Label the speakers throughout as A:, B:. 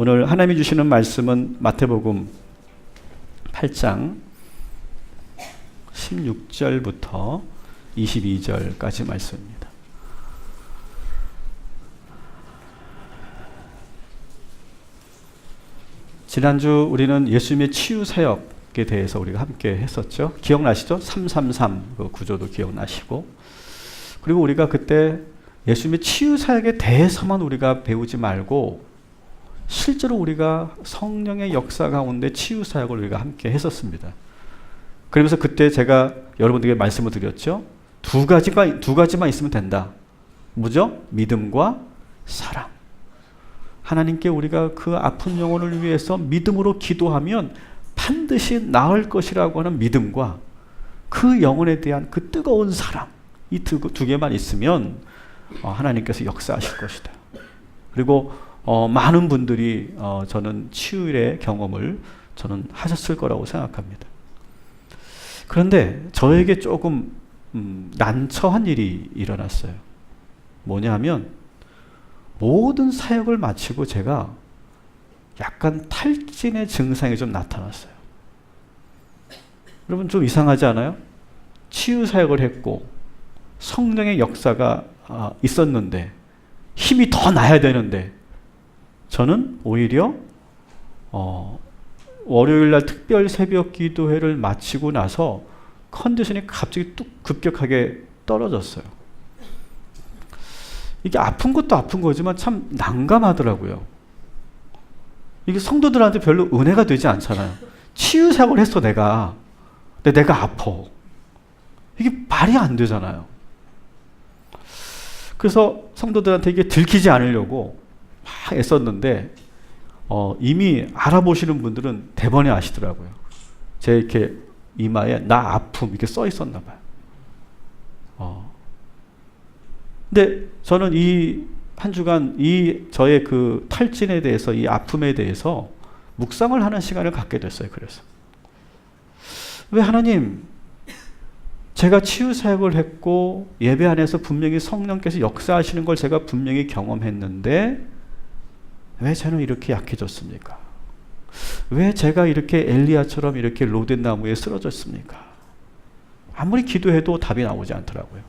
A: 오늘 하나님이 주시는 말씀은 마태복음 8장 16절부터 22절까지 말씀입니다. 지난주 우리는 예수님의 치유 사역에 대해서 우리가 함께 했었죠. 기억나시죠? 333 그 구조도 기억나시고, 그리고 우리가 그때 예수님의 치유 사역에 대해서만 우리가 배우지 말고 실제로 우리가 성령의 역사 가운데 치유 사역을 우리가 함께 했었습니다. 그러면서 그때 제가 여러분들에게 말씀을 드렸죠. 두 가지만 있으면 된다. 뭐죠? 믿음과 사랑. 하나님께 우리가 그 아픈 영혼을 위해서 믿음으로 기도하면 반드시 나을 것이라고 하는 믿음과 그 영혼에 대한 그 뜨거운 사랑, 이 두 개만 있으면 하나님께서 역사하실 것이다. 그리고 많은 분들이 저는 치유의 경험을 저는 하셨을 거라고 생각합니다. 그런데 저에게 조금 난처한 일이 일어났어요. 뭐냐면 모든 사역을 마치고 제가 약간 탈진의 증상이 좀 나타났어요. 여러분 좀 이상하지 않아요? 치유 사역을 했고 성령의 역사가 있었는데 힘이 더 나야 되는데 저는 오히려 월요일날 특별 새벽 기도회를 마치고 나서 컨디션이 갑자기 뚝 급격하게 떨어졌어요. 이게 아픈 것도 아픈 거지만 참 난감하더라고요. 이게 성도들한테 별로 은혜가 되지 않잖아요. 치유 사역을 했어 내가. 근데 내가 아파. 이게 말이 안 되잖아요. 그래서 성도들한테 이게 들키지 않으려고 막 애썼는데 이미 알아보시는 분들은 대번에 아시더라고요. 제 이렇게 이마에 나 아픔 이렇게 써 있었나 봐요. 근데 저는 이 한 주간 이 저의 그 탈진에 대해서 이 아픔에 대해서 묵상을 하는 시간을 갖게 됐어요. 그래서 왜 하나님 제가 치유 사역을 했고 예배 안에서 분명히 성령께서 역사하시는 걸 제가 분명히 경험했는데 왜 저는 이렇게 약해졌습니까? 왜 제가 이렇게 엘리야처럼 이렇게 로된 나무에 쓰러졌습니까? 아무리 기도해도 답이 나오지 않더라고요.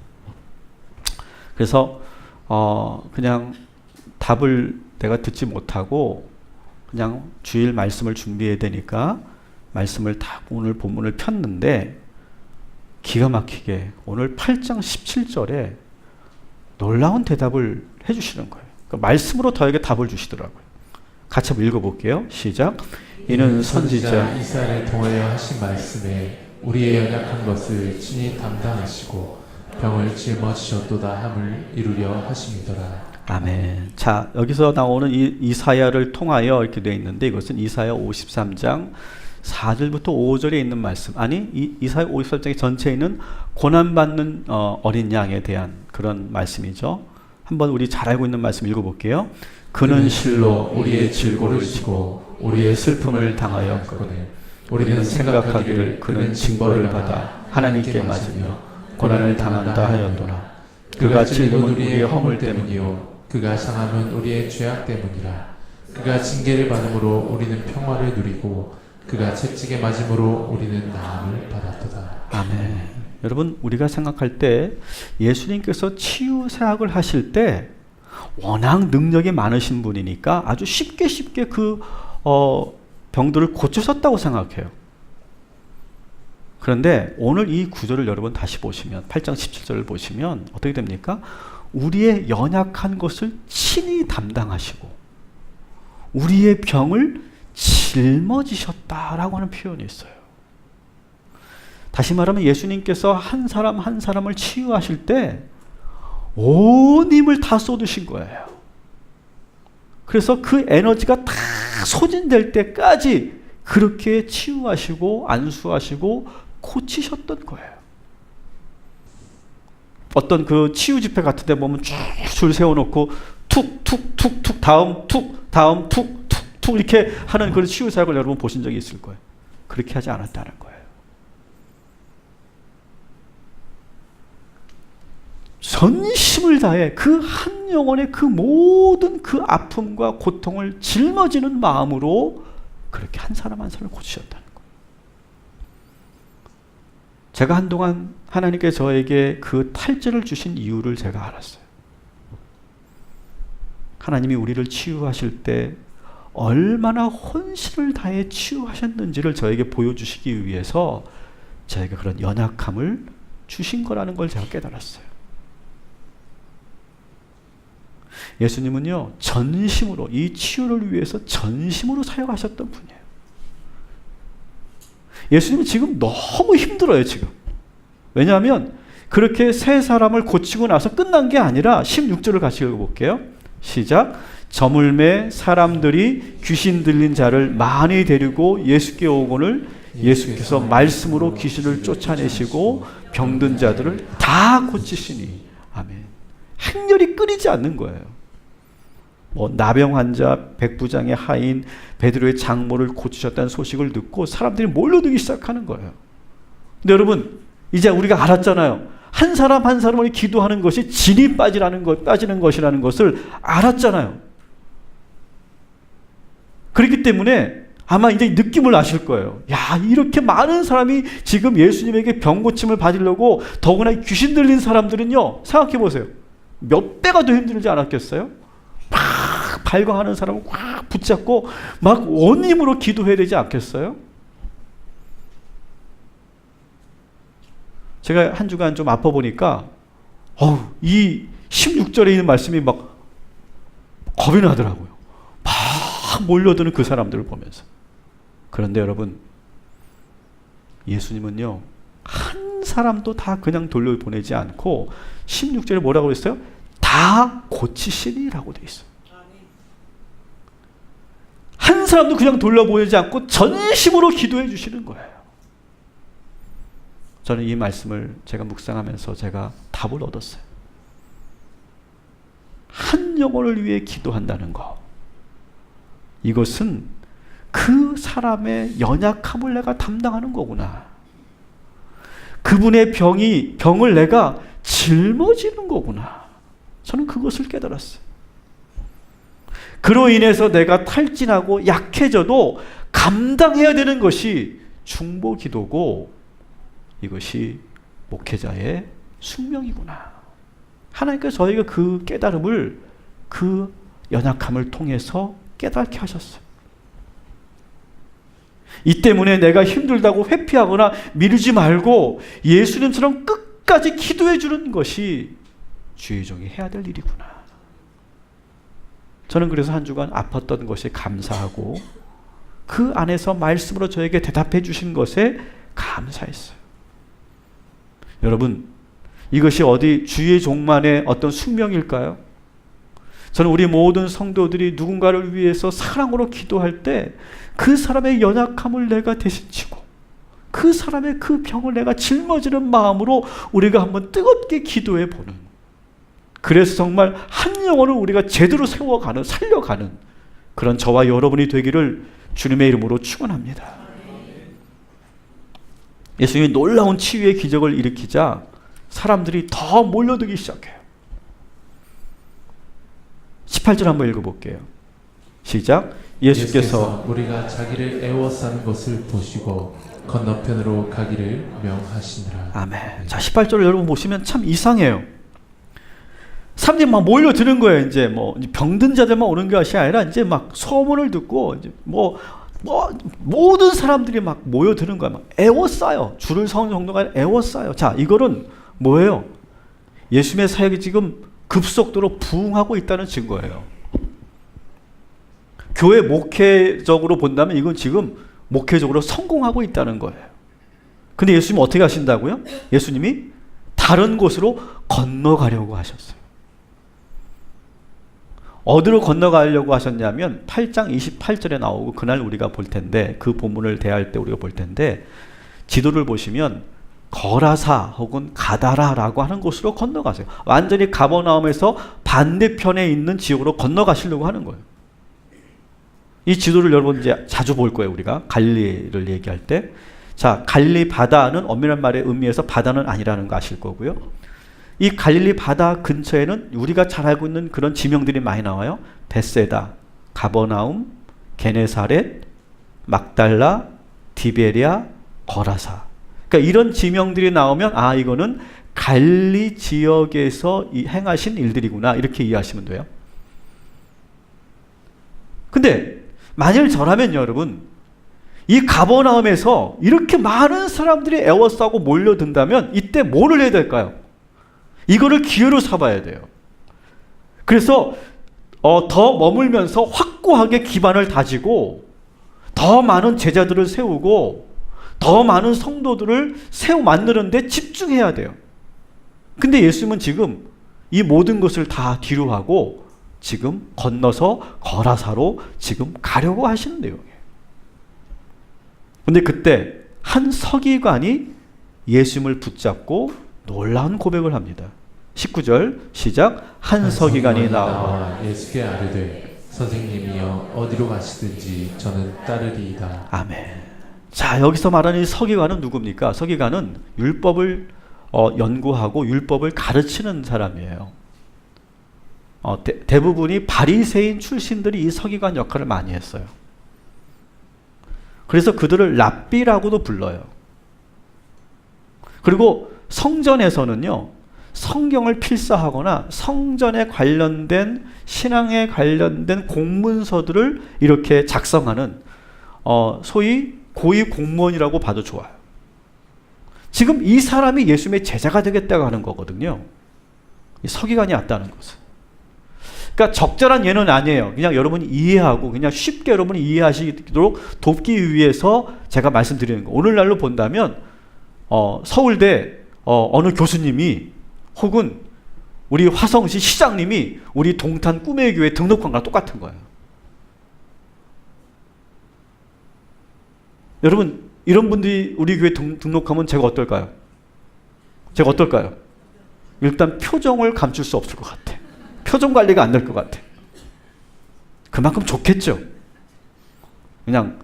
A: 그래서 그냥 답을 내가 듣지 못하고 그냥 주일 말씀을 준비해야 되니까 말씀을 다 오늘 본문을 폈는데 기가 막히게 오늘 8장 17절에 놀라운 대답을 해주시는 거예요. 그러니까 말씀으로 저에게 답을 주시더라고요. 같이 한번 읽어볼게요. 시작. 이는 선지자
B: 이사야를 통하여 하신 말씀에 우리의 연약한 것을 친히 담당하시고 병을 짊어지셨도다 함을 이루려 하심이더라.
A: 아멘. 자, 여기서 나오는 이사야를 통하여 이렇게 되어 있는데 이것은 이사야 53장 4절부터 5절에 있는 말씀. 아니, 이사야 53장의 전체에 있는 고난받는 어린 양에 대한 그런 말씀이죠. 한번 우리 잘 알고 있는 말씀 읽어볼게요. 그는 실로 우리의 질고를 지고 우리의 슬픔을 당하였거늘 우리는 생각하기를 그는 징벌을 받아 하나님께 맞으며 고난을 당한다 하였노라.
B: 그가 찔림은 우리의 허물 때문이요 그가 상함은 우리의 죄악 때문이라. 그가 징계를 받음으로 우리는 평화를 누리고 그가 채찍에 맞음으로 우리는 나음을 받았도다.
A: 아멘. 여러분 우리가 생각할 때 예수님께서 치유 사역을 하실 때 워낙 능력이 많으신 분이니까 아주 쉽게 그 병들을 고치셨다고 생각해요. 그런데 오늘 이 구절을 여러분 다시 보시면 8장 17절을 보시면 어떻게 됩니까? 우리의 연약한 것을 친히 담당하시고 우리의 병을 짊어지셨다라고 하는 표현이 있어요. 다시 말하면 예수님께서 한 사람 한 사람을 치유하실 때 온 힘을 다 쏟으신 거예요. 그래서 그 에너지가 다 소진될 때까지 그렇게 치유하시고 안수하시고 고치셨던 거예요. 어떤 그 치유 집회 같은 데 보면 쭉 줄 세워놓고 툭툭툭툭 다음 툭툭툭 이렇게 하는 그런 치유 사역을 여러분 보신 적이 있을 거예요. 그렇게 하지 않았다는 거예요. 전심을 다해 그 한 영혼의 그 모든 그 아픔과 고통을 짊어지는 마음으로 그렇게 한 사람 한 사람을 고치셨다는 거예요. 제가 한동안 하나님께 저에게 그 탈죄를 주신 이유를 제가 알았어요. 하나님이 우리를 치유하실 때 얼마나 혼신을 다해 치유하셨는지를 저에게 보여주시기 위해서 저에게 그런 연약함을 주신 거라는 걸 제가 깨달았어요. 예수님은요, 전심으로, 이 치유를 위해서 전심으로 사역하셨던 분이에요. 예수님은 지금 너무 힘들어요, 지금. 왜냐하면 그렇게 세 사람을 고치고 나서 끝난 게 아니라 16절을 같이 읽어볼게요. 시작. 저물매 사람들이 귀신 들린 자를 많이 데리고 예수께 오거늘 예수께서 말씀으로 귀신을 쫓아내시고 병든 자들을 다 고치시니. 아멘. 행렬이 끊이지 않는 거예요. 뭐 나병 환자, 백부장의 하인, 베드로의 장모를 고치셨다는 소식을 듣고 사람들이 몰려들기 시작하는 거예요. 근데 여러분, 이제 우리가 알았잖아요. 한 사람 한 사람을 기도하는 것이 진이 빠지는 것이라는 것을 알았잖아요. 그렇기 때문에 아마 이제 느낌을 아실 거예요. 야, 이렇게 많은 사람이 지금 예수님에게 병 고침을 받으려고, 더구나 귀신 들린 사람들은요, 생각해 보세요. 몇 배가 더 힘들지 않았겠어요? 막 발광하는 사람을 꽉 붙잡고 막 온 힘으로 기도해야 되지 않겠어요? 제가 한 주간 좀 아파 보니까 이 16절에 있는 말씀이 막 겁이 나더라고요. 막 몰려드는 그 사람들을 보면서. 그런데 여러분, 예수님은요, 한 사람도 다 그냥 돌려보내지 않고 16절에 뭐라고 했어요? 다 고치시리라고 돼 있어요. 한 사람도 그냥 돌려보내지 않고 전심으로 기도해 주시는 거예요. 저는 이 말씀을 제가 묵상하면서 제가 답을 얻었어요. 한 영혼을 위해 기도한다는 거. 이것은 그 사람의 연약함을 내가 담당하는 거구나. 그분의 병을 내가 짊어지는 거구나. 저는 그것을 깨달았어요. 그로 인해서 내가 탈진하고 약해져도 감당해야 되는 것이 중보 기도고, 이것이 목회자의 숙명이구나. 하나님께서 저희가 그 깨달음을, 그 연약함을 통해서 깨닫게 하셨어요. 이 때문에 내가 힘들다고 회피하거나 미루지 말고 예수님처럼 끝까지 기도해 주는 것이 주의 종이 해야 될 일이구나. 저는 그래서 한 주간 아팠던 것에 감사하고 그 안에서 말씀으로 저에게 대답해 주신 것에 감사했어요. 여러분, 이것이 어디 주의 종만의 어떤 숙명일까요? 저는 우리 모든 성도들이 누군가를 위해서 사랑으로 기도할 때 그 사람의 연약함을 내가 대신 지고 그 사람의 그 병을 내가 짊어지는 마음으로 우리가 한번 뜨겁게 기도해 보는, 그래서 정말 한 영혼을 우리가 제대로 세워가는, 살려가는 그런 저와 여러분이 되기를 주님의 이름으로 축원합니다. 예수님이 놀라운 치유의 기적을 일으키자 사람들이 더 몰려들기 시작해요. 18절 한번 읽어볼게요. 시작. 예수께서
B: 우리가 자기를 애워싸는 것을 보시고 건너편으로 가기를 명하시니라.
A: 아멘. 자, 18절을 여러분 보시면 참 이상해요. 사람들이 막 몰려드는 거예요. 이제 뭐 병든 자들만 오는 것이 아니라 이제 막 소문을 듣고 이제 뭐 모든 사람들이 막 모여드는 거야. 막 애워싸요. 줄을 서는 정도가 애워싸요. 자, 이거는 뭐예요? 예수님의 사역이 지금 급속도로 부흥하고 있다는 증거예요. 교회 목회적으로 본다면 이건 지금 목회적으로 성공하고 있다는 거예요. 근데 예수님이 어떻게 하신다고요? 예수님이 다른 곳으로 건너가려고 하셨어요. 어디로 건너가려고 하셨냐면 8장 28절에 나오고, 그날 우리가 볼 텐데, 그 본문을 대할 때 우리가 볼 텐데, 지도를 보시면 거라사 혹은 가다라라고 하는 곳으로 건너가세요. 완전히 가버나움에서 반대편에 있는 지역으로 건너가시려고 하는 거예요. 이 지도를 여러분 이제 자주 볼 거예요. 우리가 갈릴리를 얘기할 때. 자, 갈릴리 바다는 엄밀한 말의 의미에서 바다는 아니라는 거 아실 거고요. 이 갈릴리 바다 근처에는 우리가 잘 알고 있는 그런 지명들이 많이 나와요. 벳세다, 가버나움, 게네사렛, 막달라, 디베랴, 거라사. 그러니까 이런 지명들이 나오면 아, 이거는 갈릴리 지역에서 행하신 일들이구나, 이렇게 이해하시면 돼요. 근데 만일 저라면 여러분, 이 가버나움에서 이렇게 많은 사람들이 애워싸고 몰려든다면 이때 뭐를 해야 될까요? 이거를 기회로 삼아야 돼요. 그래서 더 머물면서 확고하게 기반을 다지고 더 많은 제자들을 세우고 더 많은 성도들을 만드는 데 집중해야 돼요. 근데 예수님은 지금 이 모든 것을 다 뒤로 하고 지금 건너서 거라사로 지금 가려고 하시는 내용이에요. 근데 그때 한 서기관이 예수님을 붙잡고 놀라운 고백을 합니다. 19절 시작. 한 서기관이 나와
B: 예수께 아뢰되 선생님이여 어디로 가시든지 저는 따르리이다.
A: 아멘. 자, 여기서 말하는 이 서기관은 누굽니까? 서기관은 율법을 연구하고 율법을 가르치는 사람이에요. 대부분이 바리새인 출신들이 이 서기관 역할을 많이 했어요. 그래서 그들을 랍비라고도 불러요. 그리고 성전에서는요, 성경을 필사하거나 성전에 관련된 신앙에 관련된 공문서들을 이렇게 작성하는 소위 고위 공무원이라고 봐도 좋아요. 지금 이 사람이 예수님의 제자가 되겠다고 하는 거거든요. 이 서기관이 왔다는 것은. 그러니까 적절한 예는 아니에요. 그냥 여러분이 이해하고 그냥 쉽게 여러분이 이해하시도록 돕기 위해서 제가 말씀드리는 거. 오늘날로 본다면 서울대 어느 교수님이 혹은 우리 화성시 시장님이 우리 동탄 꿈의 교회 등록한 거랑 똑같은 거예요. 여러분, 이런 분들이 우리 교회 등록하면 제가 어떨까요? 일단 표정을 감출 수 없을 것 같아. 표정 관리가 안 될 것 같아. 그만큼 좋겠죠. 그냥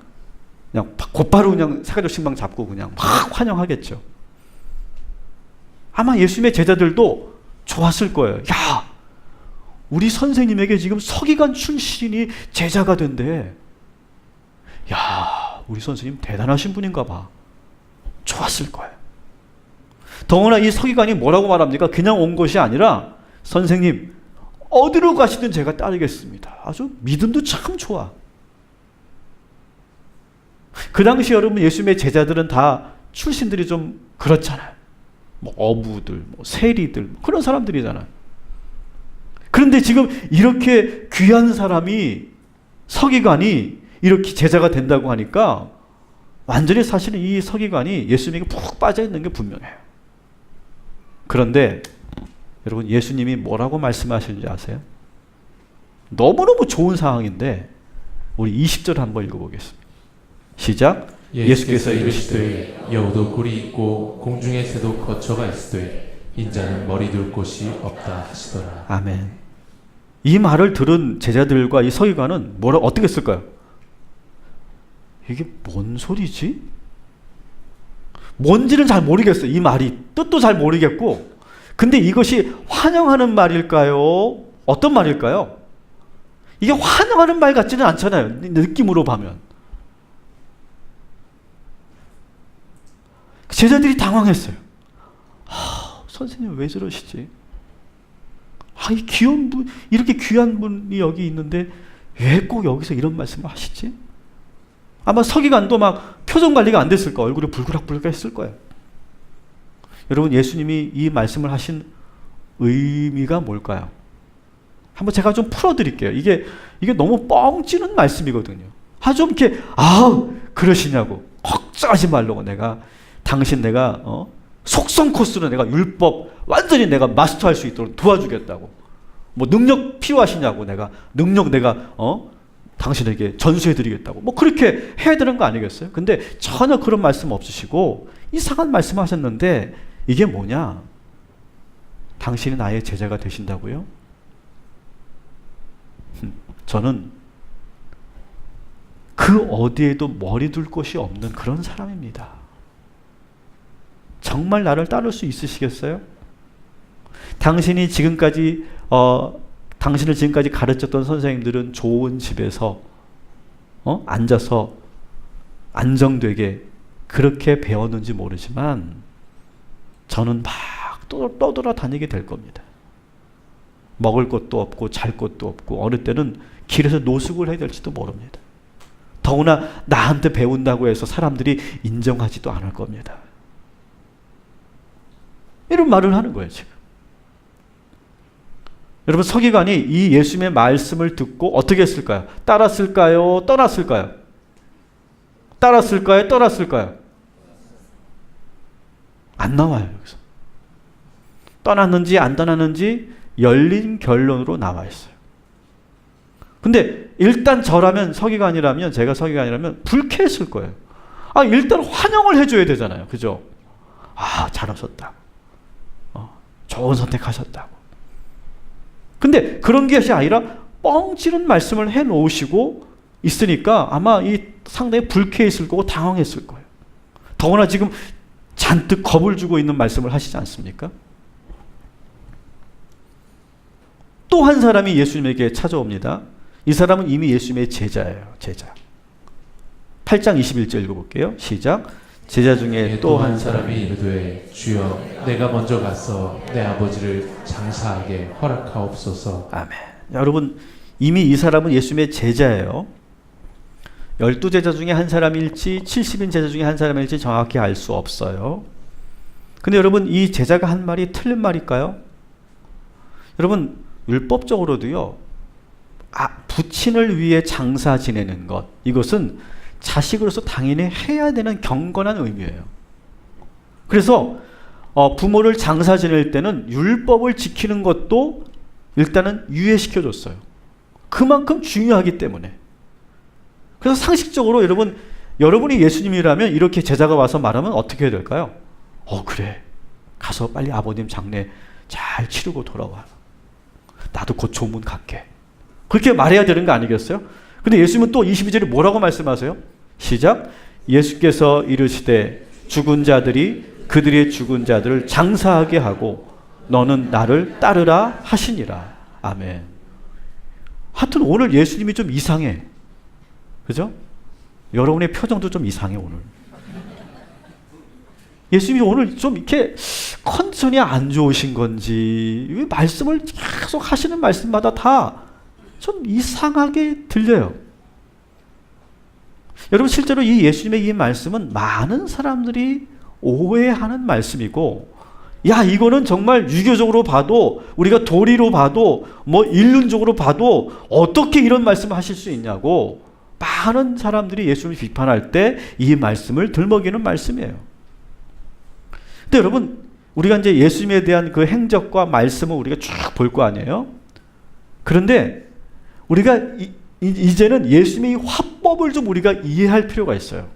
A: 곧바로 그냥 사가지고 신방 잡고 그냥 막 환영하겠죠. 아마 예수님의 제자들도 좋았을 거예요. 야, 우리 선생님에게 지금 서기관 출신이 제자가 된대. 야, 우리 선생님 대단하신 분인가 봐. 좋았을 거예요. 더구나 이 서기관이 뭐라고 말합니까? 그냥 온 것이 아니라 선생님 어디로 가시든 제가 따르겠습니다. 아주 믿음도 참 좋아. 그 당시 여러분 예수님의 제자들은 다 출신들이 좀 그렇잖아요. 뭐 어부들, 뭐 세리들 그런 사람들이잖아요. 그런데 지금 이렇게 귀한 사람이 서기관이 이렇게 제자가 된다고 하니까 완전히 사실은 이 서기관이 예수님에게 푹 빠져 있는 게 분명해요. 그런데 여러분 예수님이 뭐라고 말씀하시는지 아세요? 너무너무 좋은 상황인데 우리 20절 한번 읽어보겠습니다. 시작.
B: 예수께서 이르시되 여우도 굴이 있고 공중의 새도 거처가 있으되 인자는 머리 둘 곳이 없다 하시더라.
A: 아멘. 이 말을 들은 제자들과 이 서기관은 어떻게 했을까요? 이게 뭔 소리지? 뭔지는 잘 모르겠어요. 이 말이 뜻도 잘 모르겠고, 근데 이것이 환영하는 말일까요? 어떤 말일까요? 이게 환영하는 말 같지는 않잖아요. 느낌으로 보면. 제자들이 당황했어요. 선생님 왜 저러시지? 이 귀한 분, 이렇게 귀한 분이 여기 있는데 왜 꼭 여기서 이런 말씀을 하시지? 아마 서기관도 막 표정 관리가 안 됐을 거예요. 얼굴이 불그락불그락 했을 거예요. 여러분 예수님이 이 말씀을 하신 의미가 뭘까요? 한번 제가 좀 풀어드릴게요. 이게 너무 뻥 찌는 말씀이거든요. 좀 이렇게 그러시냐고 걱정하지 말라고 당신 내가 속성 코스로 내가 율법 완전히 내가 마스터할 수 있도록 도와주겠다고. 뭐 능력 필요하시냐고 능력 당신에게 전수해드리겠다고. 뭐 그렇게 해야 되는 거 아니겠어요? 근데 전혀 그런 말씀 없으시고 이상한 말씀 하셨는데 이게 뭐냐? 당신이 나의 제자가 되신다고요? 저는 그 어디에도 머리 둘 곳이 없는 그런 사람입니다. 정말 나를 따를 수 있으시겠어요? 당신을 지금까지 가르쳤던 선생님들은 좋은 집에서 앉아서 안정되게 그렇게 배웠는지 모르지만 저는 막 떠돌아다니게 될 겁니다. 먹을 것도 없고 잘 것도 없고 어느 때는 길에서 노숙을 해야 될지도 모릅니다. 더구나 나한테 배운다고 해서 사람들이 인정하지도 않을 겁니다. 이런 말을 하는 거예요, 지금. 여러분, 서기관이 이 예수님의 말씀을 듣고 어떻게 했을까요? 따랐을까요? 떠났을까요? 따랐을까요? 떠났을까요? 안 나와요, 여기서. 떠났는지 안 떠났는지 열린 결론으로 나와 있어요. 근데 일단 서기관이라면, 제가 서기관이라면 불쾌했을 거예요. 일단 환영을 해줘야 되잖아요. 그죠? 잘하셨다. 좋은 선택하셨다고. 근데 그런 것이 아니라 뻥치는 말씀을 해 놓으시고 있으니까 아마 상당히 불쾌했을 거고 당황했을 거예요. 더구나 지금 잔뜩 겁을 주고 있는 말씀을 하시지 않습니까? 또 한 사람이 예수님에게 찾아옵니다. 이 사람은 이미 예수님의 제자예요. 제자. 8장 21절 읽어볼게요. 시작. 제자 중에 또 한 사람이
B: 이르되 주여 내가 먼저 가서 내 아버지를 장사하게 허락하옵소서.
A: 아멘. 여러분, 이미 이 사람은 예수님의 제자예요. 12제자 중에 한 사람일지 70인 제자 중에 한 사람일지 정확히 알 수 없어요. 근데 여러분, 이 제자가 한 말이 틀린 말일까요? 여러분, 율법적으로도요, 부친을 위해 장사 지내는 것, 이것은 자식으로서 당연히 해야 되는 경건한 의미예요. 그래서 부모를 장사 지낼 때는 율법을 지키는 것도 일단은 유예시켜줬어요. 그만큼 중요하기 때문에. 그래서 상식적으로 여러분이 예수님이라면 이렇게 제자가 와서 말하면 어떻게 해야 될까요? 그래. 가서 빨리 아버님 장례 잘 치르고 돌아와. 나도 곧 조문 갈게. 그렇게 말해야 되는 거 아니겠어요? 근데 예수님은 또 22절에 뭐라고 말씀하세요? 시작. 예수께서 이르시되 죽은 자들이 그들의 죽은 자들을 장사하게 하고 너는 나를 따르라 하시니라. 아멘. 하여튼 오늘 예수님이 좀 이상해. 그죠? 여러분의 표정도 좀 이상해 오늘. 예수님이 오늘 좀 이렇게 컨디션이 안 좋으신 건지 말씀을 계속 하시는 말씀마다 다 좀 이상하게 들려요. 여러분, 실제로 이 예수님의 이 말씀은 많은 사람들이 오해하는 말씀이고, 이거는 정말 유교적으로 봐도, 우리가 도리로 봐도, 인륜적으로 봐도 어떻게 이런 말씀을 하실 수 있냐고 많은 사람들이 예수님을 비판할 때 이 말씀을 들먹이는 말씀이에요. 근데 여러분, 우리가 이제 예수님에 대한 그 행적과 말씀을 우리가 쭉 볼 거 아니에요? 그런데 우리가 이제는 예수님의 화법을 좀 우리가 이해할 필요가 있어요.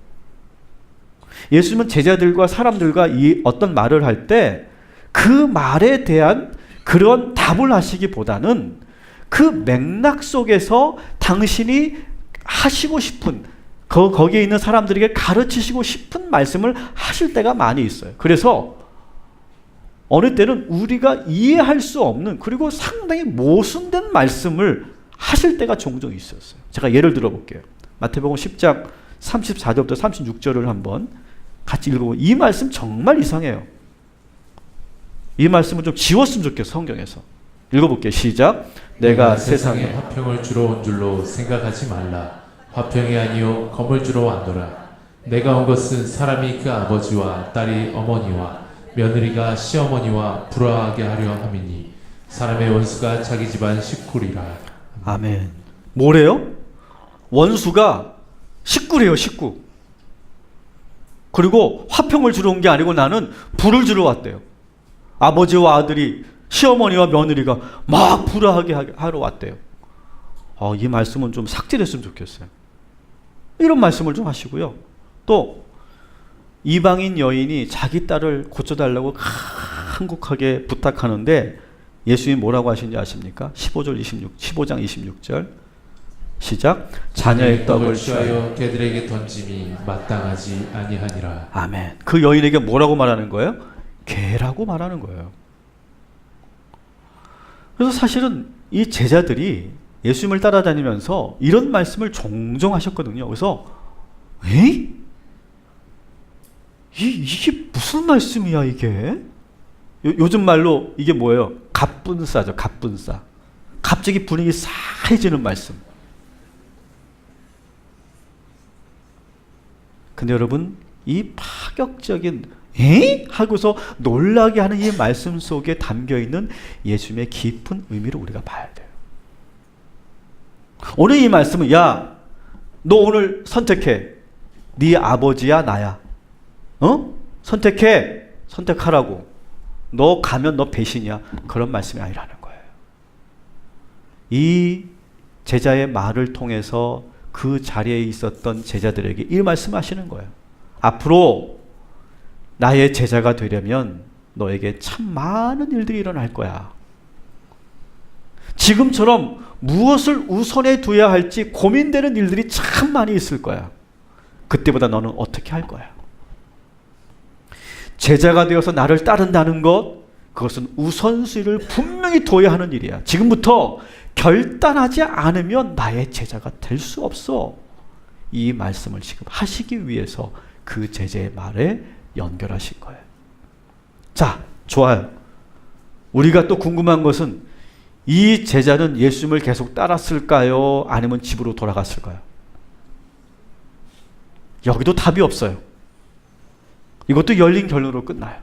A: 예수님은 제자들과 사람들과 어떤 말을 할 때 그 말에 대한 그런 답을 하시기보다는 그 맥락 속에서 당신이 하시고 싶은 거기에 있는 사람들에게 가르치시고 싶은 말씀을 하실 때가 많이 있어요. 그래서 어느 때는 우리가 이해할 수 없는, 그리고 상당히 모순된 말씀을 하실 때가 종종 있었어요. 제가 예를 들어 볼게요. 마태복음 10장 34절부터 36절을 한번 같이 읽어보면 이 말씀 정말 이상해요. 이 말씀을 좀 지웠으면 좋겠어. 성경에서 읽어볼게요. 시작. 내가 세상에
B: 화평을 주러 온 줄로 생각하지 말라. 화평이 아니요 검을 주러 왔노라. 내가 온 것은 사람이 그 아버지와 딸이 어머니와 며느리가 시어머니와 불화하게 하려 함이니 사람의 원수가 자기 집안 식구리라.
A: 아멘. 뭐래요? 원수가 식구래요, 식구. 그리고 화평을 주러 온 게 아니고 나는 불을 주러 왔대요. 아버지와 아들이, 시어머니와 며느리가 막 불화하게 하러 왔대요. 이 말씀은 좀 삭제됐으면 좋겠어요. 이런 말씀을 좀 하시고요. 또 이방인 여인이 자기 딸을 고쳐달라고 한국하게 부탁하는데 예수님이 뭐라고 하신지 아십니까? 15장 26절 시작. 자녀의 떡을
B: 취하여 개들에게 던짐이 마땅하지 아니하니라.
A: 아멘. 그 여인에게 뭐라고 말하는 거예요? 개라고 말하는 거예요. 그래서 사실은 이 제자들이 예수님을 따라다니면서 이런 말씀을 종종 하셨거든요. 그래서 에이? 이게 무슨 말씀이야 이게? 요즘 말로 이게 뭐예요? 갑분싸죠. 갑분싸. 갑자기 분위기 싸해지는 말씀. 근데 여러분, 이 파격적인 에? 하고서 놀라게 하는 이 말씀 속에 담겨있는 예수님의 깊은 의미를 우리가 봐야 돼요. 오늘 이 말씀은 야, 너 오늘 선택해. 네 아버지야 나야. 선택해. 선택하라고. 너 가면 너 배신이야. 그런 말씀이 아니라는 거예요. 이 제자의 말을 통해서 그 자리에 있었던 제자들에게 이 말씀하시는 거예요. 앞으로 나의 제자가 되려면 너에게 참 많은 일들이 일어날 거야. 지금처럼 무엇을 우선에 둬야 할지 고민되는 일들이 참 많이 있을 거야. 그때보다 너는 어떻게 할 거야? 제자가 되어서 나를 따른다는 것, 그것은 우선순위를 분명히 둬야 하는 일이야. 지금부터 결단하지 않으면 나의 제자가 될 수 없어. 이 말씀을 지금 하시기 위해서 그 제자의 말에 연결하신 거예요. 자, 좋아요. 우리가 또 궁금한 것은 이 제자는 예수님을 계속 따랐을까요? 아니면 집으로 돌아갔을까요? 여기도 답이 없어요. 이것도 열린 결론으로 끝나요.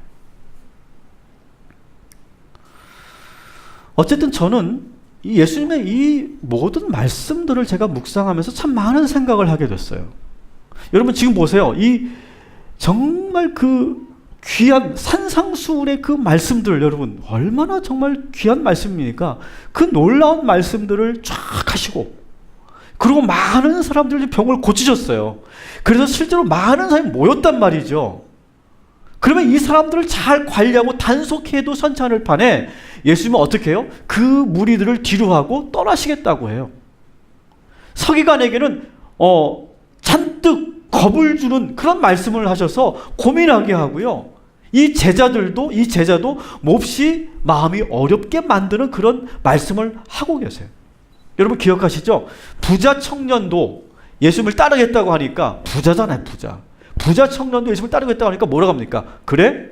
A: 어쨌든 저는 이 예수님의 이 모든 말씀들을 제가 묵상하면서 참 많은 생각을 하게 됐어요. 여러분 지금 보세요. 이 정말 그 귀한 산상수훈의 그 말씀들, 여러분 얼마나 정말 귀한 말씀입니까? 그 놀라운 말씀들을 쫙 하시고, 그리고 많은 사람들이 병을 고치셨어요. 그래서 실제로 많은 사람이 모였단 말이죠. 그러면 이 사람들을 잘 관리하고 단속해도 선차를 판에 예수님은 어떻게 해요? 그 무리들을 뒤로 하고 떠나시겠다고 해요. 서기관에게는 잔뜩 겁을 주는 그런 말씀을 하셔서 고민하게 하고요. 이 제자도 몹시 마음이 어렵게 만드는 그런 말씀을 하고 계세요. 여러분 기억하시죠? 부자 청년도 예수님을 따르겠다고 하니까, 부자잖아요, 부자 청년도 예수님을 따르겠다고 하니까 뭐라고 합니까? 그래?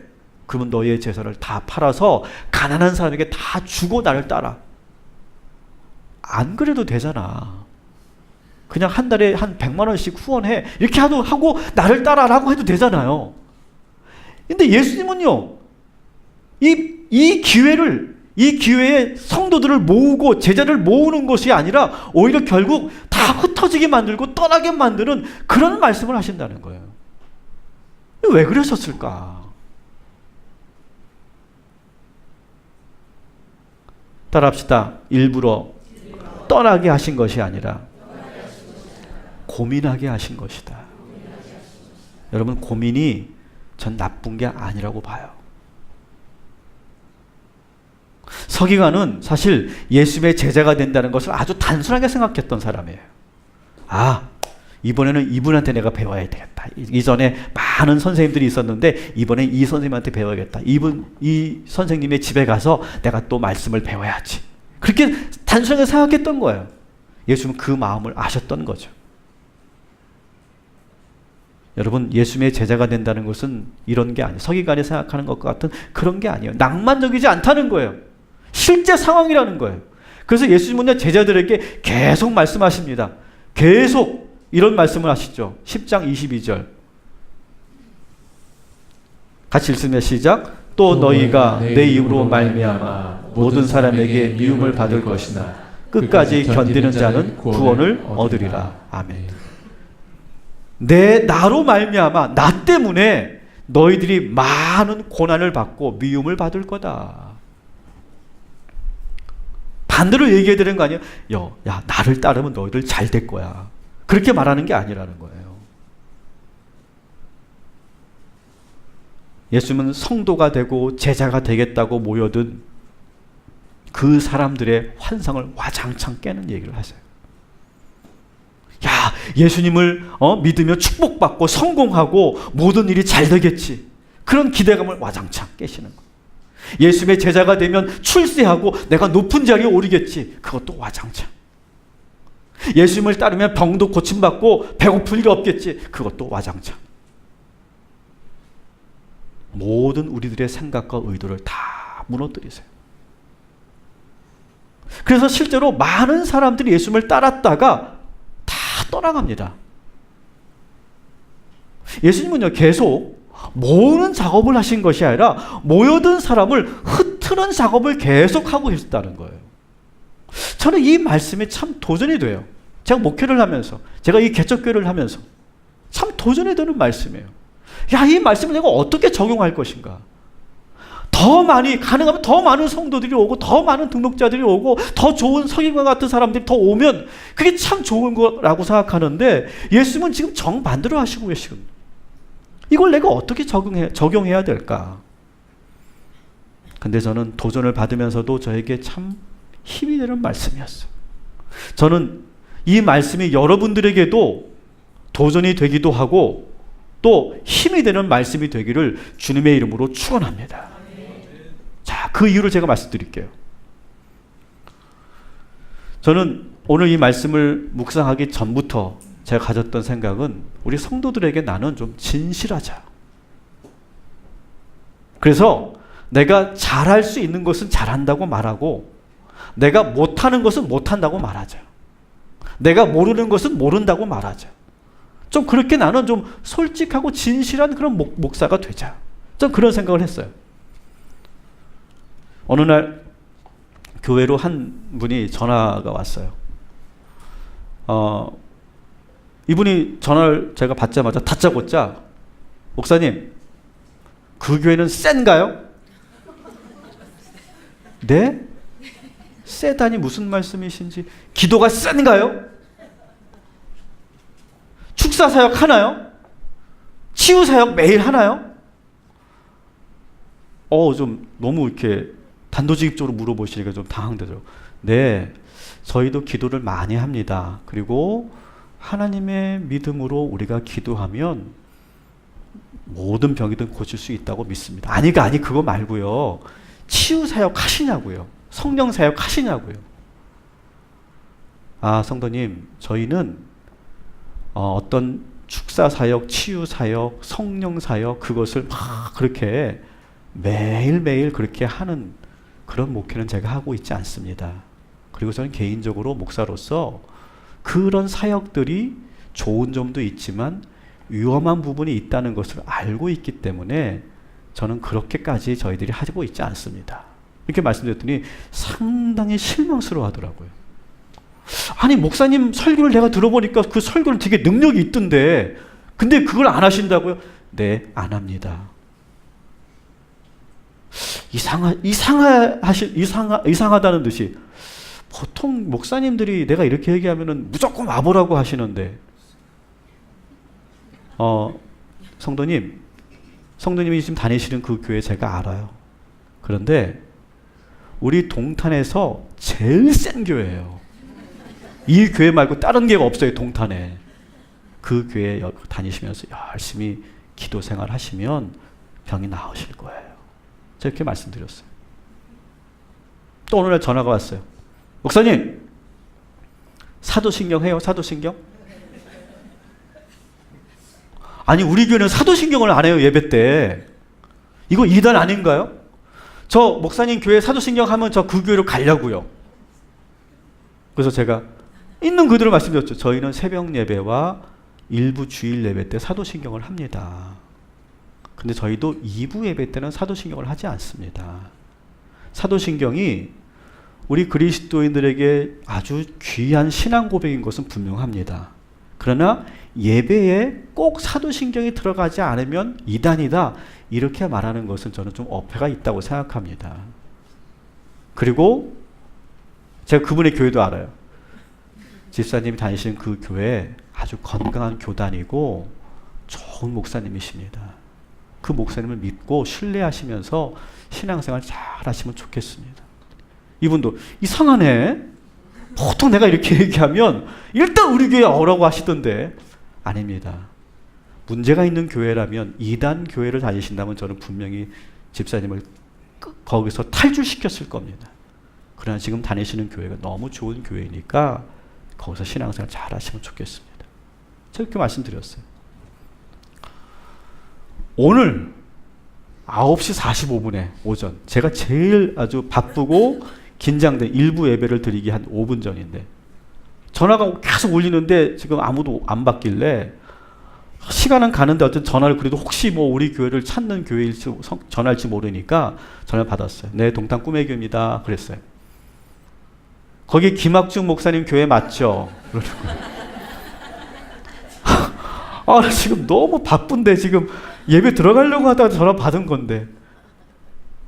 A: 그러면 너의 재산을 다 팔아서 가난한 사람에게 다 주고 나를 따라. 안 그래도 되잖아. 그냥 한 달에 한 100만 원씩 후원해. 이렇게 하고 나를 따라라고 해도 되잖아요. 근데 예수님은요, 이 기회에 성도들을 모으고 제자를 모으는 것이 아니라 오히려 결국 다 흩어지게 만들고 떠나게 만드는 그런 말씀을 하신다는 거예요. 왜 그러셨을까? 따라합시다. 일부러 떠나게 하신 것이 아니라 고민하게 하신 것이다. 여러분, 고민이 전 나쁜 게 아니라고 봐요. 서기관은 사실 예수님의 제자가 된다는 것을 아주 단순하게 생각했던 사람이에요. 이번에는 이분한테 내가 배워야 되겠다. 이전에 많은 선생님들이 있었는데 이번엔 이 선생님한테 배워야겠다. 이 선생님의 집에 가서 내가 또 말씀을 배워야지. 그렇게 단순하게 생각했던 거예요. 예수님은 그 마음을 아셨던 거죠. 여러분, 예수님의 제자가 된다는 것은 이런 게 아니에요. 서기관이 생각하는 것과 같은 그런 게 아니에요. 낭만적이지 않다는 거예요. 실제 상황이라는 거예요. 그래서 예수님은 제자들에게 계속 말씀하십니다. 계속 이런 말씀을 하시죠. 10장 22절. 같이 읽습니다. 시작. 또 너희가 내 이름으로 말미암아 모든 사람에게 미움을 받을 것이나 끝까지 견디는 자는 구원을 얻으리라. 아멘. 나로 말미암아, 나 때문에 너희들이 많은 고난을 받고 미움을 받을 거다. 반대로 얘기해야 되는 거 아니에요? 야, 나를 따르면 너희들 잘 될 거야. 그렇게 말하는 게 아니라는 거예요. 예수님은 성도가 되고 제자가 되겠다고 모여든 그 사람들의 환상을 와장창 깨는 얘기를 하세요. 야, 예수님을 믿으며 축복받고 성공하고 모든 일이 잘 되겠지. 그런 기대감을 와장창 깨시는 거예요. 예수님의 제자가 되면 출세하고 내가 높은 자리에 오르겠지. 그것도 와장창. 예수님을 따르면 병도 고침받고 배고플 일 없겠지. 그것도 와장창. 모든 우리들의 생각과 의도를 다 무너뜨리세요. 그래서 실제로 많은 사람들이 예수님을 따랐다가 다 떠나갑니다. 예수님은요, 계속 모으는 작업을 하신 것이 아니라 모여든 사람을 흩트는 작업을 계속하고 있었다는 거예요. 저는 이 말씀이 참 도전이 돼요. 제가 목회를 하면서, 제가 이 개척교회를 하면서 참 도전이 되는 말씀이에요. 야, 이 말씀을 내가 어떻게 적용할 것인가? 더 많이, 가능하면 더 많은 성도들이 오고 더 많은 등록자들이 오고 더 좋은 성인과 같은 사람들이 더 오면 그게 참 좋은 거라고 생각하는데 예수님은 지금 정반대로 하시고 계시거든요. 이걸 내가 어떻게 적용해야 될까? 근데 저는 도전을 받으면서도 저에게 참 힘이 되는 말씀이었어요. 저는 이 말씀이 여러분들에게도 도전이 되기도 하고 또 힘이 되는 말씀이 되기를 주님의 이름으로 축원합니다. 자, 그 이유를 제가 말씀드릴게요. 저는 오늘 이 말씀을 묵상하기 전부터 제가 가졌던 생각은 우리 성도들에게 나는 좀 진실하자. 그래서 내가 잘할 수 있는 것은 잘한다고 말하고 내가 못하는 것은 못한다고 말하자. 내가 모르는 것은 모른다고 말하자. 좀 그렇게 나는 좀 솔직하고 진실한 그런 목사가 되자. 좀 그런 생각을 했어요. 어느 날 교회로 한 분이 전화가 왔어요. 이분이 전화를 제가 받자마자 다짜고짜 목사님, 그 교회는 센가요? 네? 세다니 무슨 말씀이신지. 기도가 센가요? 축사사역 하나요? 치유사역 매일 하나요? 좀 너무 이렇게 단도직입적으로 물어보시니까 좀 당황되더라고요. 네, 저희도 기도를 많이 합니다. 그리고 하나님의 믿음으로 우리가 기도하면 모든 병이든 고칠 수 있다고 믿습니다. 아니 그거 말고요. 치유사역 하시냐고요. 성령사역 하시냐고요. 아, 성도님, 저희는 어떤 축사사역, 치유사역, 성령사역 그것을 막 그렇게 매일매일 그렇게 하는 그런 목회는 제가 하고 있지 않습니다. 그리고 저는 개인적으로 목사로서 그런 사역들이 좋은 점도 있지만 위험한 부분이 있다는 것을 알고 있기 때문에 저는 그렇게까지 저희들이 하고 있지 않습니다. 이렇게 말씀드렸더니 상당히 실망스러워 하더라고요. 아니, 목사님 설교를 내가 들어보니까 그 설교는 되게 능력이 있던데 근데 그걸 안 하신다고요? 네, 안 합니다. 이상하다는 듯이 보통 목사님들이 내가 이렇게 얘기하면은 무조건 와보라고 하시는데 성도님이 지금 다니시는 그 교회 제가 알아요. 그런데 우리 동탄에서 제일 센 교회예요. 이 교회 말고 다른 교회가 없어요. 동탄에. 그 교회 다니시면서 열심히 기도 생활 하시면 병이 나으실 거예요. 제가 이렇게 말씀드렸어요. 또 어느 날 전화가 왔어요. 목사님, 사도신경 해요? 사도신경? 아니, 우리 교회는 사도신경을 안 해요. 예배 때. 이거 이단 아닌가요? 저 목사님 교회 사도신경 하면 저 그 교회로 가려고요. 그래서 제가 있는 그대로 말씀드렸죠. 저희는 새벽 예배와 일부 주일 예배 때 사도신경을 합니다. 근데 저희도 2부 예배 때는 사도신경을 하지 않습니다. 사도신경이 우리 그리스도인들에게 아주 귀한 신앙 고백인 것은 분명합니다. 그러나 예배에 꼭 사도신경이 들어가지 않으면 이단이다, 이렇게 말하는 것은 저는 좀 어폐가 있다고 생각합니다. 그리고 제가 그분의 교회도 알아요. 집사님이 다니시는 그 교회 아주 건강한 교단이고 좋은 목사님이십니다. 그 목사님을 믿고 신뢰하시면서 신앙생활 잘 하시면 좋겠습니다. 이분도 이상하네. 보통 내가 이렇게 얘기하면 일단 우리 교회 오라고 하시던데 아닙니다. 문제가 있는 교회라면 이단 교회를 다니신다면 저는 분명히 집사님을 거기서 탈출시켰을 겁니다. 그러나 지금 다니시는 교회가 너무 좋은 교회니까 거기서 신앙생활 잘 하시면 좋겠습니다. 제가 이렇게 말씀드렸어요. 오늘 9시 45분에 오전 제가 제일 아주 바쁘고 긴장된 일부 예배를 드리기 한 5분 전인데 전화가 계속 울리는데 지금 아무도 안 받길래 시간은 가는데 어떤 전화를 그래도 혹시 뭐 우리 교회를 찾는 교회일지 전화일지 모르니까 전화를 받았어요. 네, 동탄 꿈의 교회입니다. 그랬어요. 거기 김학중 목사님 교회 맞죠? 그러는 거예요. 아, 지금 너무 바쁜데 지금 예배 들어가려고 하다가 전화 받은 건데.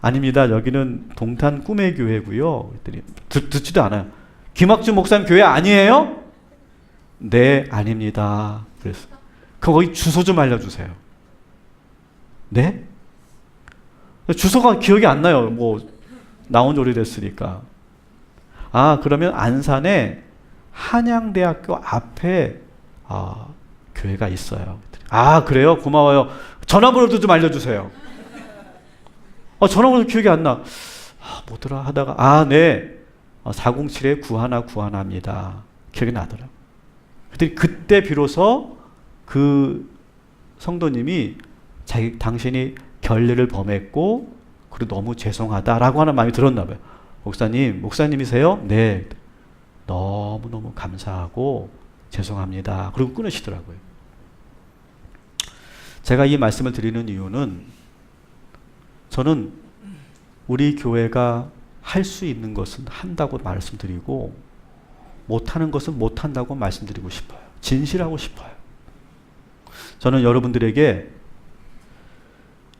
A: 아닙니다. 여기는 동탄 꿈의 교회고요. 그랬더니 듣지도 않아요. 김학중 목사님 교회 아니에요? 네, 아닙니다. 그랬어. 그럼 거기 주소 좀 알려주세요. 네? 주소가 기억이 안 나요. 뭐 나온 지 오래됐으니까. 아, 그러면 안산에 한양대학교 앞에 교회가 있어요. 아, 그래요? 고마워요. 전화번호도 좀 알려주세요. 전화번호 기억이 안 나. 뭐더라 하다가 네. 407에 구하나입니다. 기억이 나더라고요. 그때 비로소 그 성도님이 당신이 결례를 범했고 그리고 너무 죄송하다라고 하는 마음이 들었나 봐요. 목사님이세요? 네. 너무너무 감사하고 죄송합니다. 그리고 끊으시더라고요. 제가 이 말씀을 드리는 이유는 저는 우리 교회가 할 수 있는 것은 한다고 말씀드리고 못하는 것은 못한다고 말씀드리고 싶어요. 진실하고 싶어요. 저는 여러분들에게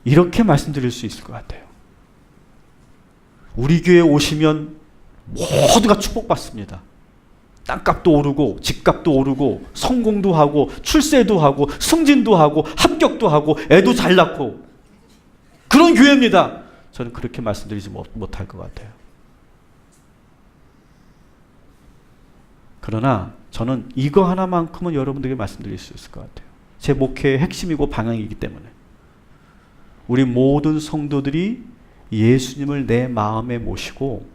A: 이렇게 말씀드릴 수 있을 것 같아요. 우리 교회에 오시면 모두가 축복받습니다. 땅값도 오르고 집값도 오르고 성공도 하고 출세도 하고 승진도 하고 합격도 하고 애도 잘 낳고 그런 교회입니다. 저는 그렇게 말씀드리지 못할 것 같아요. 그러나 저는 이거 하나만큼은 여러분들에게 말씀드릴 수 있을 것 같아요. 제 목회의 핵심이고 방향이기 때문에 우리 모든 성도들이 예수님을 내 마음에 모시고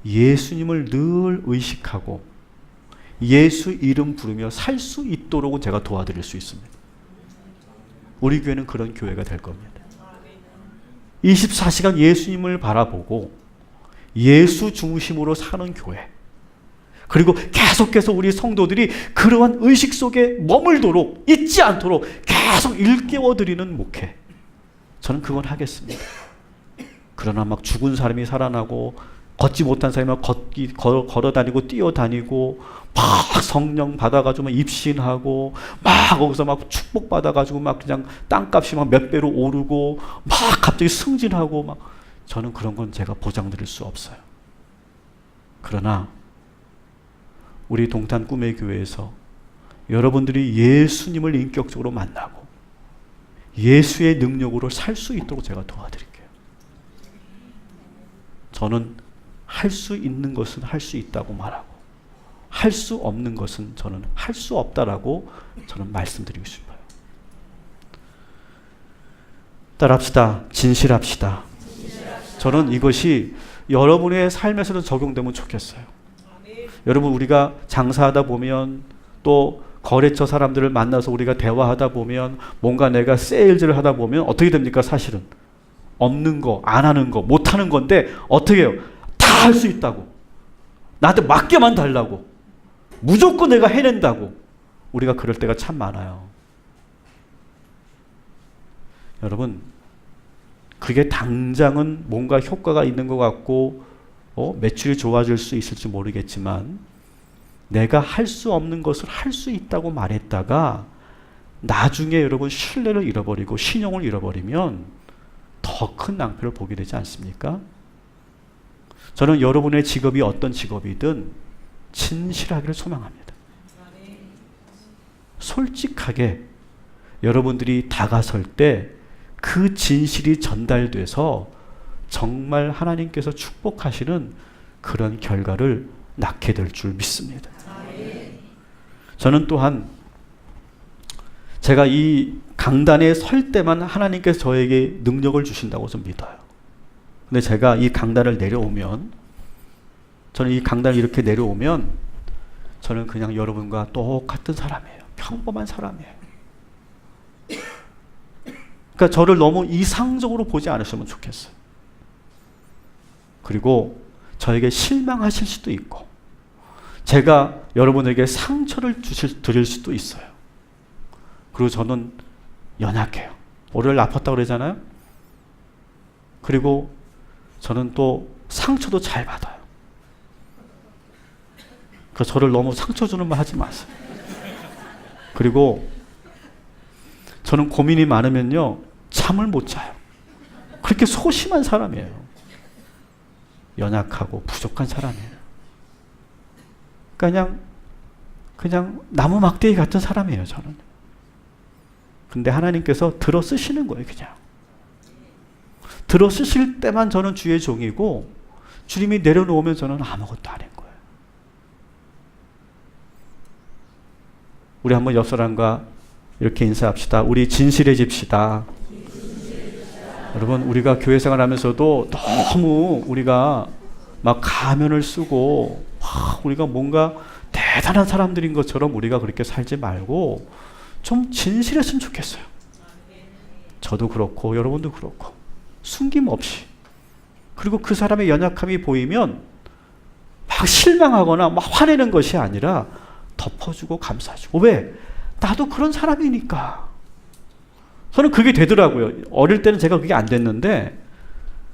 A: 예수님을 늘 의식하고 예수 이름 부르며 살 수 있도록 제가 도와드릴 수 있습니다. 우리 교회는 그런 교회가 될 겁니다. 24시간 예수님을 바라보고 예수 중심으로 사는 교회. 그리고 계속해서 우리 성도들이 그러한 의식 속에 머물도록 잊지 않도록 계속 일깨워드리는 목회. 저는 그건 하겠습니다. 그러나 막 죽은 사람이 살아나고 걷지 못한 사람이 걸어다니고 뛰어다니고 막 성령 받아가지고 막 입신하고 막 거기서 막 축복 받아가지고 막 그냥 땅값이 막 몇 배로 오르고 막 갑자기 승진하고 막 저는 그런 건 제가 보장드릴 수 없어요. 그러나 우리 동탄 꿈의 교회에서 여러분들이 예수님을 인격적으로 만나고 예수의 능력으로 살 수 있도록 제가 도와드릴게요. 저는 할 수 있는 것은 할 수 있다고 말하고 할 수 없는 것은 저는 할 수 없다라고 저는 말씀드리고 싶어요. 따라합시다. 진실합시다. 저는 이것이 여러분의 삶에서도 적용되면 좋겠어요. 여러분 우리가 장사하다 보면 또 거래처 사람들을 만나서 우리가 대화하다 보면 뭔가 내가 세일즈를 하다 보면 어떻게 됩니까? 사실은 없는 거, 안 하는 거, 못 하는 건데 어떻게 해요? 다 할 수 있다고. 나한테 맡겨만 달라고. 무조건 내가 해낸다고. 우리가 그럴 때가 참 많아요. 여러분 그게 당장은 뭔가 효과가 있는 것 같고 매출이 좋아질 수 있을지 모르겠지만 내가 할 수 없는 것을 할 수 있다고 말했다가 나중에 여러분 신뢰를 잃어버리고 신용을 잃어버리면 더 큰 낭패를 보게 되지 않습니까? 저는 여러분의 직업이 어떤 직업이든 진실하기를 소망합니다. 솔직하게 여러분들이 다가설 때 그 진실이 전달돼서 정말 하나님께서 축복하시는 그런 결과를 낳게 될 줄 믿습니다. 저는 또한 제가 이 강단에 설 때만 하나님께서 저에게 능력을 주신다고 좀 믿어요. 근데 제가 이 강단을 내려오면, 저는 이 강단을 이렇게 내려오면 저는 그냥 여러분과 똑같은 사람이에요. 평범한 사람이에요. 그러니까 저를 너무 이상적으로 보지 않으시면 좋겠어요. 그리고 저에게 실망하실 수도 있고, 제가 여러분에게 상처를 드릴 수도 있어요. 그리고 저는 연약해요. 월요일 아팠다고 그러잖아요. 그리고 저는 또 상처도 잘 받아요. 그래서 저를 너무 상처 주는 말 하지 마세요. 그리고 저는 고민이 많으면요, 잠을 못 자요. 그렇게 소심한 사람이에요. 연약하고 부족한 사람이에요. 그냥 나무 막대기 같은 사람이에요, 저는. 근데 하나님께서 들어 쓰시는 거예요, 그냥. 들어 쓰실 때만 저는 주의 종이고, 주님이 내려놓으면 저는 아무것도 아닌 거예요. 우리 한번 옆 사람과 이렇게 인사합시다. 우리 진실해집시다. 여러분, 우리가 교회 생활하면서도 너무 우리가 막 가면을 쓰고 우리가 뭔가 대단한 사람들인 것처럼 우리가 그렇게 살지 말고 좀 진실했으면 좋겠어요. 저도 그렇고 여러분도 그렇고 숨김없이. 그리고 그 사람의 연약함이 보이면 막 실망하거나 막 화내는 것이 아니라 덮어주고 감싸주고. 왜? 나도 그런 사람이니까. 저는 그게 되더라고요. 어릴 때는 제가 그게 안 됐는데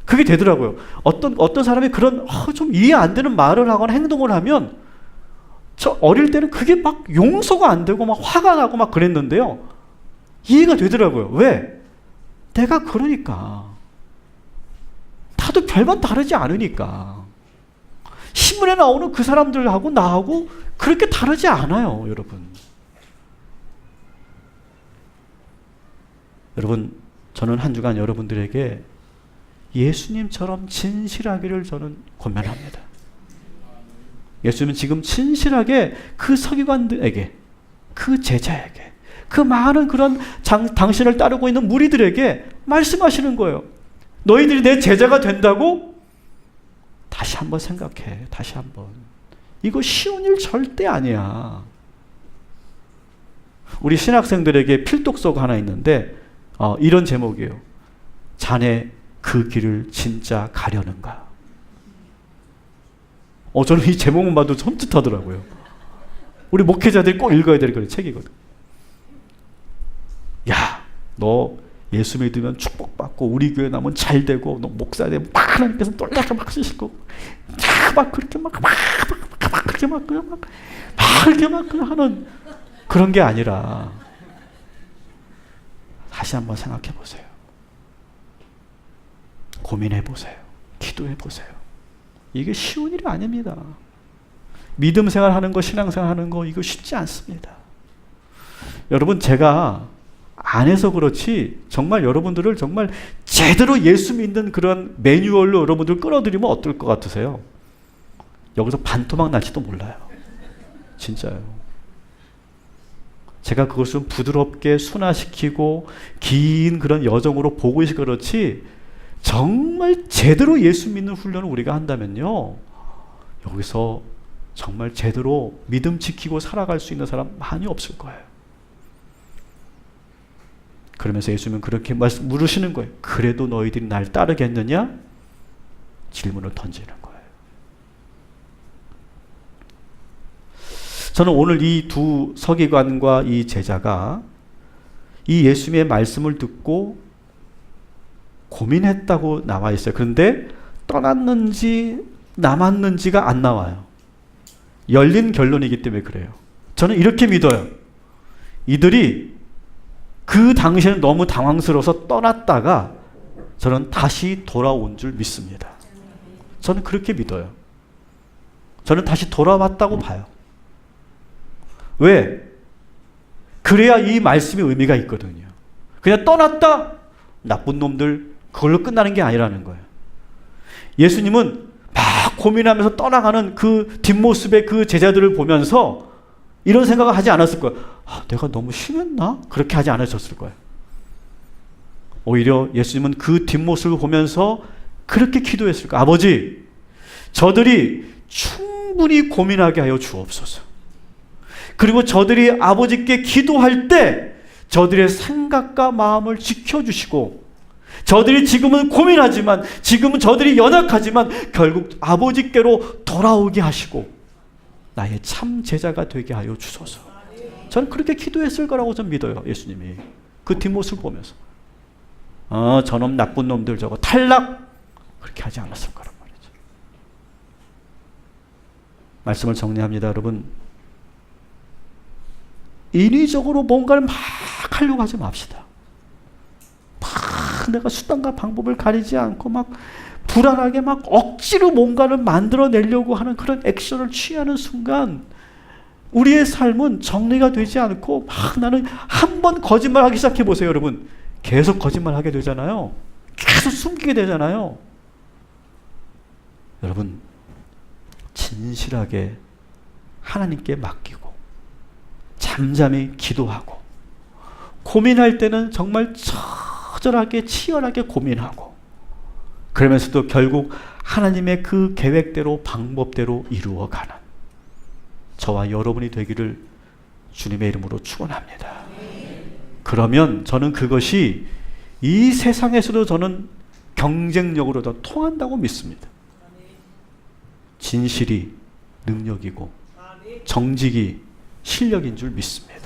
A: 그게 되더라고요. 어떤 사람이 그런 좀 이해 안 되는 말을 하거나 행동을 하면 저 어릴 때는 그게 막 용서가 안 되고 막 화가 나고 막 그랬는데요. 이해가 되더라고요. 왜? 내가 그러니까. 나도 별반 다르지 않으니까. 신문에 나오는 그 사람들하고 나하고 그렇게 다르지 않아요, 여러분. 여러분, 저는 한 주간 여러분들에게 예수님처럼 진실하기를 저는 권면합니다. 예수님은 지금 진실하게 그 서기관들에게, 그 제자에게, 그 많은 그런 당신을 따르고 있는 무리들에게 말씀하시는 거예요. 너희들이 내 제자가 된다고? 다시 한번 생각해. 다시 한번. 이거 쉬운 일 절대 아니야. 우리 신학생들에게 필독서가 하나 있는데 이런 제목이에요. 자네 그 길을 진짜 가려는가? 저는 이 제목만 봐도 섬찟하더라고요. 우리 목회자들이 꼭 읽어야 될 그런 책이거든. 야, 너 예수 믿으면 축복받고 우리 교회 나면 잘 되고 너 목사 되면 막 하나님께서 놀라게 막 쓰시고 막 그렇게 막 그렇게 막 그렇게 막 하는 그런 게 아니라 다시 한번 생각해 보세요. 고민해 보세요. 기도해 보세요. 이게 쉬운 일이 아닙니다. 믿음 생활하는 거, 신앙 생활하는 거 이거 쉽지 않습니다. 여러분, 제가 안 해서 그렇지 정말 여러분들을 정말 제대로 예수 믿는 그런 매뉴얼로 여러분들 끌어들이면 어떨 것 같으세요? 여기서 반토막 날지도 몰라요. 진짜요. 제가 그것을 부드럽게 순화시키고 긴 그런 여정으로 보고 있어 그렇지 정말 제대로 예수 믿는 훈련을 우리가 한다면요, 여기서 정말 제대로 믿음 지키고 살아갈 수 있는 사람 많이 없을 거예요. 그러면서 예수님은 그렇게 물으시는 거예요. 그래도 너희들이 날 따르겠느냐? 질문을 던지는 거예요. 저는 오늘 이 두 서기관과 이 제자가 이 예수님의 말씀을 듣고 고민했다고 나와 있어요. 그런데 떠났는지 남았는지가 안 나와요. 열린 결론이기 때문에 그래요. 저는 이렇게 믿어요. 이들이 그 당시에는 너무 당황스러워서 떠났다가 저는 다시 돌아온 줄 믿습니다. 저는 그렇게 믿어요. 저는 다시 돌아왔다고 봐요. 왜? 그래야 이 말씀의 의미가 있거든요. 그냥 떠났다? 나쁜 놈들 그걸로 끝나는 게 아니라는 거예요. 예수님은 막 고민하면서 떠나가는 그 뒷모습의 그 제자들을 보면서 이런 생각을 하지 않았을 거예요. 내가 너무 심했나? 그렇게 하지 않으셨을 거예요. 오히려 예수님은 그 뒷모습을 보면서 그렇게 기도했을까? 아버지, 저들이 충분히 고민하게 하여 주옵소서. 그리고 저들이 아버지께 기도할 때 저들의 생각과 마음을 지켜주시고, 저들이 지금은 고민하지만, 지금은 저들이 연약하지만 결국 아버지께로 돌아오게 하시고 나의 참 제자가 되게 하여 주소서. 저는 그렇게 기도했을 거라고 좀 믿어요. 예수님이 그 뒷모습을 보면서 저놈 나쁜 놈들 저거 탈락, 그렇게 하지 않았을 거란 말이죠. 말씀을 정리합니다. 여러분, 인위적으로 뭔가를 막 하려고 하지 맙시다. 막 내가 수단과 방법을 가리지 않고 막 불안하게 막 억지로 뭔가를 만들어내려고 하는 그런 액션을 취하는 순간 우리의 삶은 정리가 되지 않고 막 나는 한 번 거짓말하기 시작해 보세요. 여러분, 계속 거짓말하게 되잖아요. 계속 숨기게 되잖아요. 여러분, 진실하게 하나님께 맡기고 잠잠히 기도하고 고민할 때는 정말 처절하게 치열하게 고민하고, 그러면서도 결국 하나님의 그 계획대로 방법대로 이루어가는 저와 여러분이 되기를 주님의 이름으로 축원합니다. 그러면 저는 그것이 이 세상에서도 저는 경쟁력으로 더 통한다고 믿습니다. 진실이 능력이고 정직이 실력인 줄 믿습니다.